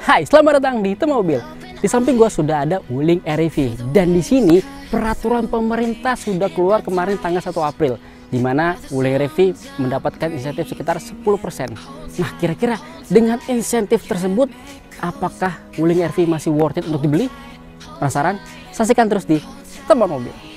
Hai, selamat datang di Tema Mobil. Di samping gua sudah ada Wuling REV dan di sini peraturan pemerintah sudah keluar kemarin tanggal 1 April di mana Wuling REV mendapatkan insentif sekitar 10%. Nah, kira-kira dengan insentif tersebut apakah Wuling REV masih worth it untuk dibeli? Penasaran? Saksikan terus di Tema Mobil.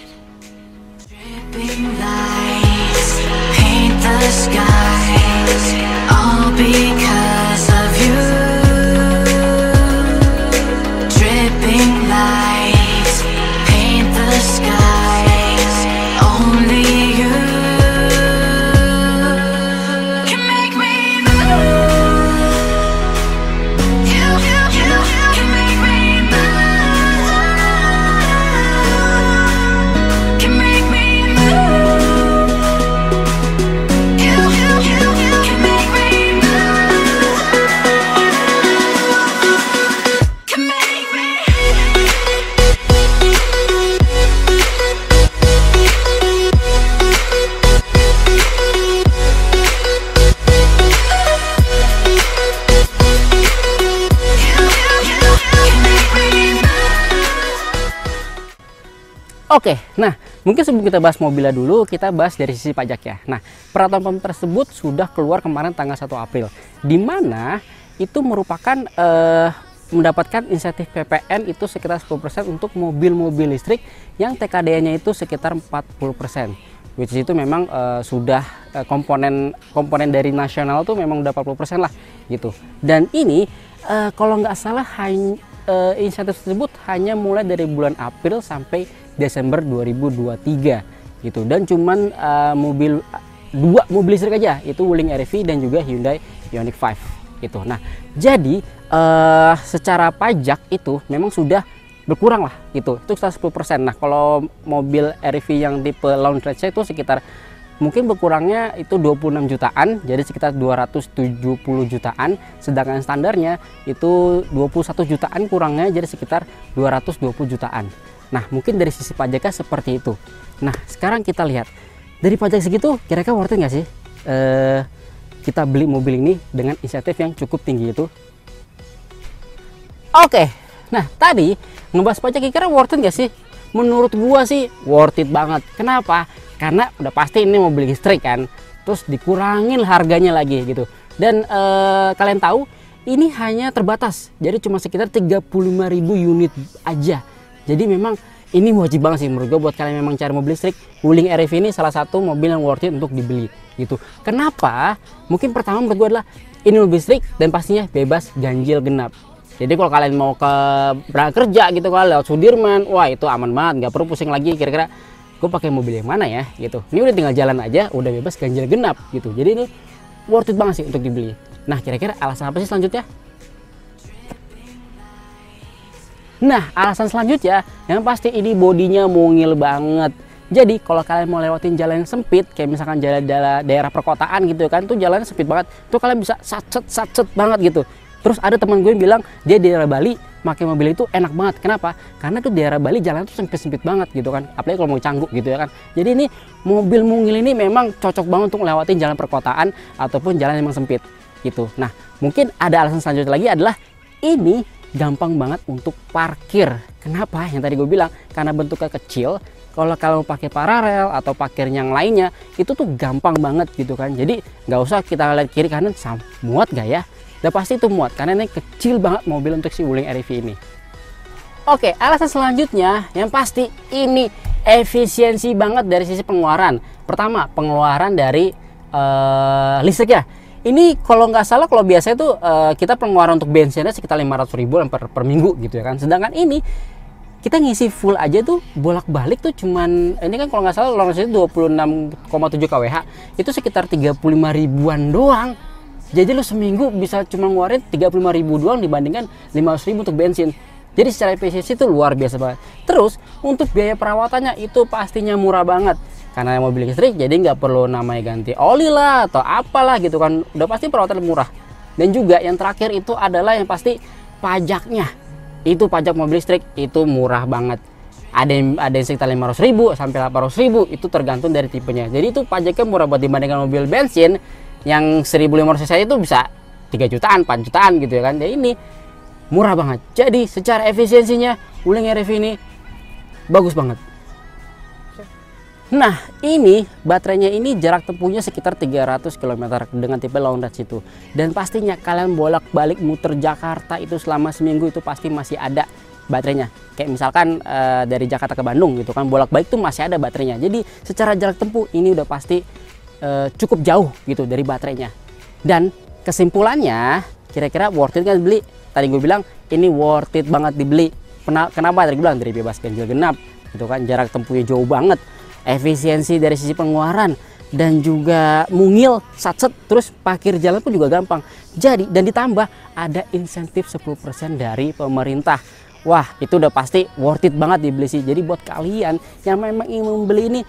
Oke, nah mungkin sebelum kita bahas mobilnya dulu, kita bahas dari sisi pajak ya. Nah, peraturan pemerintah tersebut sudah keluar kemarin tanggal 1 April, di mana itu merupakan mendapatkan insentif PPN itu sekitar 10% untuk mobil-mobil listrik yang TKDN-nya itu sekitar 40%. Which is itu memang sudah komponen dari nasional tuh memang udah 40% lah gitu. Dan ini kalau nggak salah insentif tersebut hanya mulai dari bulan April sampai Desember 2023 gitu, dan cuman dua mobil listrik aja, itu Wuling REV dan juga Hyundai Ioniq 5 gitu. Nah, jadi secara pajak itu memang sudah berkurang lah gitu, itu sekitar 10%. Nah, kalau mobil REV yang tipe launch range itu sekitar mungkin berkurangnya itu 26 jutaan, jadi sekitar 270 jutaan, sedangkan standarnya itu 21 jutaan kurangnya, jadi sekitar 220 jutaan. Nah, mungkin dari sisi pajaknya seperti itu. Nah, sekarang kita lihat dari pajak segitu kira-kira worth it nggak sih kita beli mobil ini dengan insentif yang cukup tinggi itu? Oke, nah tadi ngebahas pajak kira-kira worth it nggak sih? Menurut gua sih worth it banget. Kenapa? Karena udah pasti ini mobil listrik kan, terus dikurangin harganya lagi gitu. Dan kalian tahu ini hanya terbatas, jadi cuma sekitar 35.000 unit aja. Jadi memang ini wajib banget sih menurut gue buat kalian yang memang cari mobil listrik. Wuling REV ini salah satu mobil yang worth it untuk dibeli gitu. Kenapa? Mungkin pertama menurut gue adalah ini mobil listrik dan pastinya bebas ganjil genap. Jadi kalau kalian mau berangkat kerja gitu, kalau lewat Sudirman, wah itu aman banget, nggak perlu pusing lagi kira-kira gue pakai mobil yang mana ya gitu. Ini udah tinggal jalan aja, udah bebas ganjil genap gitu. Jadi ini worth it banget sih untuk dibeli. Nah, kira-kira alasan apa sih selanjutnya? Nah, alasan selanjutnya yang pasti ini bodinya mungil banget. Jadi kalau kalian mau lewatin jalan yang sempit, kayak misalkan jalan daerah perkotaan gitu kan, tuh jalannya sempit banget, tuh kalian bisa sacet banget gitu. Terus ada teman gue yang bilang dia di daerah Bali pakai mobil itu enak banget. Kenapa? Karena tuh di daerah Bali jalan tuh sempit banget gitu kan, apalagi kalau mau Canggu gitu ya kan. Jadi ini mobil mungil ini memang cocok banget untuk lewatin jalan perkotaan ataupun jalan yang memang sempit gitu. Nah, mungkin ada alasan selanjutnya lagi adalah ini gampang banget untuk parkir. Kenapa? Yang tadi gue bilang karena bentuknya kecil. Kalau pakai paralel atau parkir yang lainnya itu tuh gampang banget gitu kan. Jadi nggak usah kita lihat kiri kanan muat gak ya? Udah pasti itu muat karena ini kecil banget mobil untuk si Wuling REV ini. Oke, alasan selanjutnya yang pasti ini efisiensi banget dari sisi pengeluaran. Pertama, pengeluaran dari listriknya. Ini kalau nggak salah kalau biasanya tuh kita pengeluaran untuk bensinnya sekitar 500.000 per minggu gitu ya kan. Sedangkan ini kita ngisi full aja tuh bolak-balik tuh cuman ini kan kalau nggak salah lonasinya 26,7 kWh itu sekitar 35 ribuan doang. Jadi lu seminggu bisa cuma ngeluarin 35.000 doang dibandingkan 500.000 untuk bensin. Jadi secara efisiensi itu luar biasa banget. Terus untuk biaya perawatannya itu pastinya murah banget. Karena mobil listrik jadi nggak perlu namanya ganti oli lah atau apalah gitu kan, udah pasti perawatan murah. Dan juga yang terakhir itu adalah yang pasti pajaknya. Itu pajak mobil listrik itu murah banget. Ada yang sekitar 500.000 sampai 800.000, itu tergantung dari tipenya. Jadi itu pajaknya murah buat dibandingkan mobil bensin yang 1.500 cc itu bisa 3 jutaan, 4 jutaan gitu ya kan. Jadi ini murah banget. Jadi secara efisiensinya Wuling RV ini bagus banget. Nah, ini baterainya ini jarak tempuhnya sekitar 300 km dengan tipe long range itu. Dan pastinya kalian bolak-balik muter Jakarta itu selama seminggu itu pasti masih ada baterainya. Kayak misalkan dari Jakarta ke Bandung gitu kan, bolak-balik tuh masih ada baterainya. Jadi secara jarak tempuh ini udah pasti cukup jauh gitu dari baterainya. Dan kesimpulannya, kira-kira worth it kan beli? Tadi gue bilang ini worth it banget dibeli. Kenapa? Tadi gue bilang dari bebas ganjil genap gitu kan, jarak tempuhnya jauh banget. Efisiensi dari sisi pengeluaran dan juga mungil, satset, terus parkir jalan pun juga gampang. Jadi dan ditambah ada insentif 10% dari pemerintah. Wah, itu udah pasti worth it banget dibeli sih. Jadi buat kalian yang memang ingin membeli ini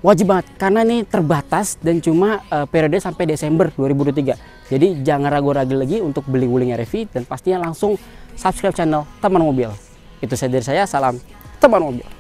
wajib banget karena ini terbatas dan cuma periode sampai Desember 2023. Jadi jangan ragu-ragu lagi untuk beli Wuling RV dan pastinya langsung subscribe channel Teman Mobil. Itu saja dari saya, salam Teman Mobil.